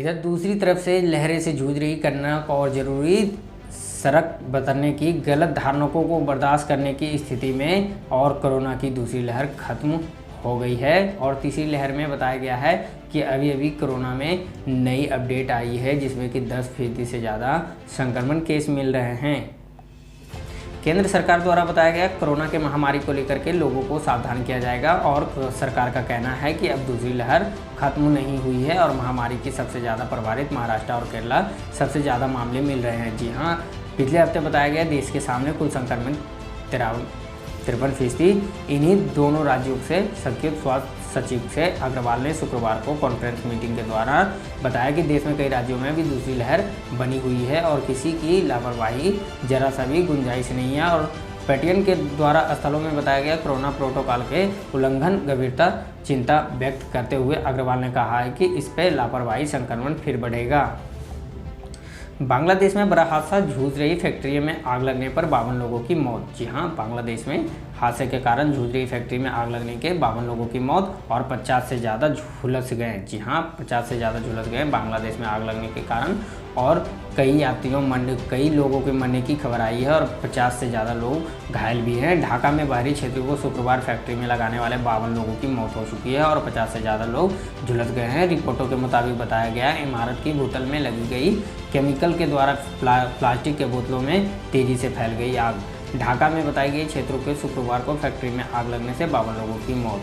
इधर दूसरी तरफ से लहरें से जूझ रही कर्नाटक और जरूरी सड़क बदलने की गलत धारणाओं को बर्दाश्त करने की स्थिति में और कोरोना की दूसरी लहर खत्म हो गई है। और तीसरी लहर में बताया गया है कि अभी अभी कोरोना में नई अपडेट आई है जिसमें कि 10% से ज़्यादा संक्रमण केस मिल रहे हैं। केंद्र सरकार द्वारा बताया गया कोरोना के महामारी को लेकर के लोगों को सावधान किया जाएगा और सरकार का कहना है कि अब दूसरी लहर खत्म नहीं हुई है और महामारी की सबसे ज़्यादा प्रभावित महाराष्ट्र और केरला सबसे ज़्यादा मामले मिल रहे हैं। जी हाँ, पिछले हफ्ते बताया गया देश के सामने कुल संक्रमण 53%। इन्हीं दोनों राज्यों से संयुक्त स्वास्थ्य सचिव से अग्रवाल ने शुक्रवार को कॉन्फ्रेंस मीटिंग के दौरान बताया कि देश में कई राज्यों में भी दूसरी लहर बनी हुई है और किसी की लापरवाही जरा सा भी गुंजाइश नहीं है। और पेटीएम के द्वारा स्थलों में बताया गया कोरोना प्रोटोकॉल के उल्लंघन गंभीरता चिंता व्यक्त करते हुए अग्रवाल ने कहा है कि इस पर लापरवाही संक्रमण फिर बढ़ेगा। बांग्लादेश में बड़ा हादसा, जूझ रही फैक्ट्री में आग लगने पर 52 लोगों की मौत। जी हाँ, बांग्लादेश में हादसे के कारण जूझ रही फैक्ट्री में आग लगने के 52 लोगों की मौत और 50 से ज़्यादा झुलस गए। जी हाँ, 50 से ज़्यादा झुलस गए बांग्लादेश में आग लगने के कारण और कई लोगों के मरने की खबर आई है और 50 से ज़्यादा लोग घायल भी हैं। ढाका में बाहरी क्षेत्रों को शुक्रवार फैक्ट्री में लगाने वाले 52 लोगों की मौत हो चुकी है और 50 से ज़्यादा लोग झुलस गए हैं। रिपोर्टों के मुताबिक बताया गया इमारत की बोतल में लगी गई केमिकल के द्वारा प्लास्टिक के बोतलों में तेज़ी से फैल गई आग। ढाका में बताई गई क्षेत्रों के शुक्रवार को फैक्ट्री में आग लगने से 52 लोगों की मौत।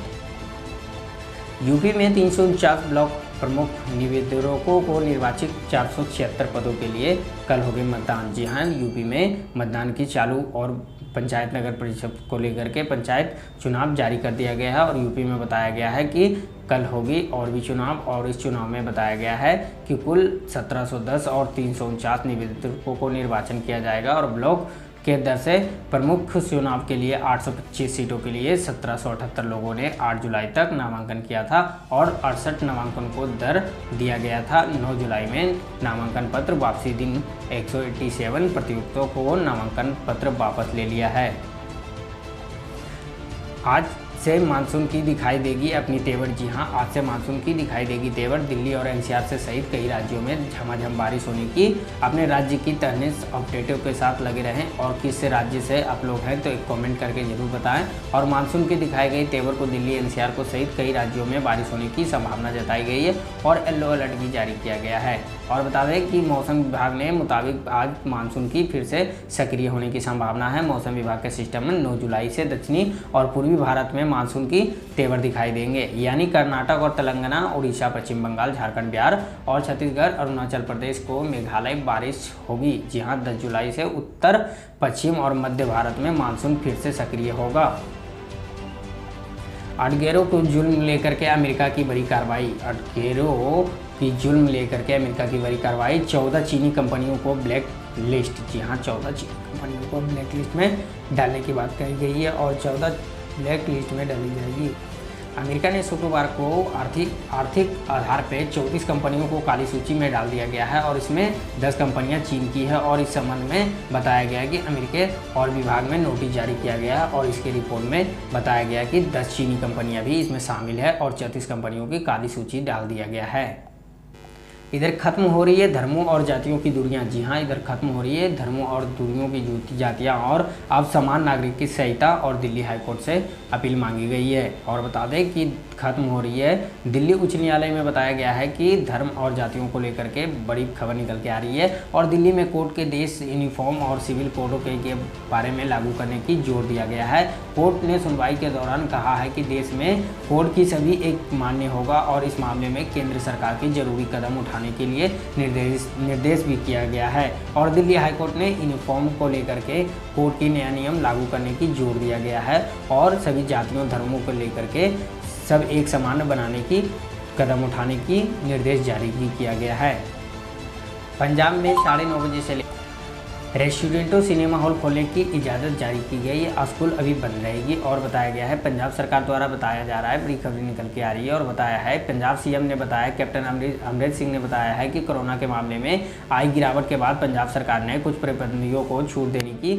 यूपी में 349 ब्लॉक प्रमुख निवेदकों को निर्वाचित 476 पदों के लिए कल होगी मतदान। जी हाँ, यूपी में मतदान की चालू और पंचायत नगर परिषद को लेकर के पंचायत चुनाव जारी कर दिया गया है और यूपी में बताया गया है कि कल होगी और भी चुनाव। और इस चुनाव में बताया गया है कि कुल 1710 और 349 निवेदकों को निर्वाचन किया जाएगा और ब्लॉक के दर से प्रमुख चुनाव के लिए 825 सीटों के लिए 1778 लोगों ने 8 जुलाई तक नामांकन किया था और 68 नामांकन को दर दिया गया था। 9 जुलाई में नामांकन पत्र वापसी दिन 187 प्रत्युत्तरों को नामांकन पत्र वापस ले लिया है। आज से मानसून की दिखाई देगी अपनी तेवर। जी हाँ, आज से मानसून की दिखाई देगी तेवर। दिल्ली और एनसीआर से सहित कई राज्यों में झमाझम बारिश होने की अपने राज्य की तहनीस अपडेटों के साथ लगे रहें। और किस राज्य से आप लोग हैं तो एक कमेंट करके जरूर बताएं। और मानसून की दिखाई गई तेवर को दिल्ली एनसीआर को सहित कई राज्यों में बारिश होने की संभावना जताई गई है और येलो अलर्ट भी जारी किया गया है। और बता दें कि मौसम विभाग ने मुताबिक आज मानसून की फिर से सक्रिय होने की संभावना है। मौसम विभाग के सिस्टम में 9 जुलाई से दक्षिणी और पूर्वी भारत में मानसून की तेवर दिखाई देंगे, यानी कर्नाटक और तेलंगाना, उड़ीसा, पश्चिम बंगाल, झारखंड, बिहार और छत्तीसगढ़, अरुणाचल प्रदेश को मेघालय बारिश होगी। जी हाँ, 10 जुलाई से उत्तर पश्चिम और मध्य भारत में मानसून फिर से सक्रिय होगा। अटगेरों को जुल्म लेकर के अमेरिका की बड़ी कार्रवाई। अटगेरों की जुल्म लेकर के अमेरिका की बड़ी कार्रवाई। 14 चीनी कंपनियों को ब्लैक लिस्ट। जी हाँ, 14 चीनी कंपनियों को ब्लैक लिस्ट में डालने की बात कही गई है और 14 ब्लैक लिस्ट में डाली जाएगी। अमेरिका ने शुक्रवार को आर्थिक आधार पर 34 कंपनियों को काली सूची में डाल दिया गया है और इसमें 10 कंपनियां चीन की है। और इस संबंध में बताया गया कि अमेरिकी और विभाग में नोटिस जारी किया गया है और इसके रिपोर्ट में बताया गया कि 10 चीनी कंपनियां भी इसमें शामिल है और 34 कंपनियों की काली सूची डाल दिया गया है। इधर खत्म हो रही है धर्मों और जातियों की दूरियां। जी हाँ, इधर खत्म हो रही है धर्मों और दूरियों की जातियां और अब समान नागरिक की संहिता और दिल्ली हाईकोर्ट से अपील मांगी गई है। और बता दें कि खत्म हो रही है दिल्ली उच्च न्यायालय में बताया गया है कि धर्म और जातियों को लेकर के बड़ी खबर निकल के आ रही है और दिल्ली में कोर्ट के देश यूनिफॉर्म और सिविल कोडों के बारे में लागू करने की जोर दिया गया है। कोर्ट ने सुनवाई के दौरान कहा है कि देश में कोड की सभी एक मान्य होगा और इस मामले में केंद्र सरकार की जरूरी कदम उठाने के लिए निर्देश भी किया गया है। और दिल्ली हाईकोर्ट ने यूनिफॉर्म को लेकर के कोर्ट की नया नियम लागू करने की जोर दिया गया है और सभी जातियों धर्मों को लेकर के सब एक समान बनाने की कदम उठाने की निर्देश जारी किया गया है। पंजाब में 9:30 बजे से रेस्टोरेंटों सिनेमा हॉल खोलने की इजाज़त जारी की गई है। स्कूल अभी बंद रहेगी। और बताया गया है पंजाब सरकार द्वारा बताया जा रहा है, बड़ी खबर निकल के आ रही है और बताया है पंजाब सीएम ने बताया, कैप्टन अमरिंदर सिंह ने बताया है कि कोरोना के मामले में आई गिरावट के बाद पंजाब सरकार ने कुछ प्रतिबंधों को छूट देने की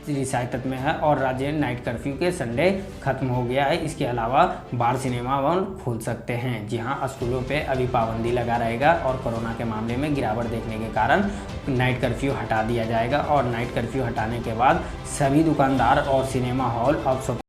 रियासत में है और राज्य नाइट कर्फ्यू के संडे खत्म हो गया है। इसके अलावा बार सिनेमा वन खोल सकते हैं। जी हाँ, स्कूलों पे अभी पाबंदी लगा रहेगा और कोरोना के मामले में गिरावट देखने के कारण नाइट कर्फ्यू हटा दिया जाएगा और नाइट कर्फ्यू हटाने के बाद सभी दुकानदार और सिनेमा हॉल अब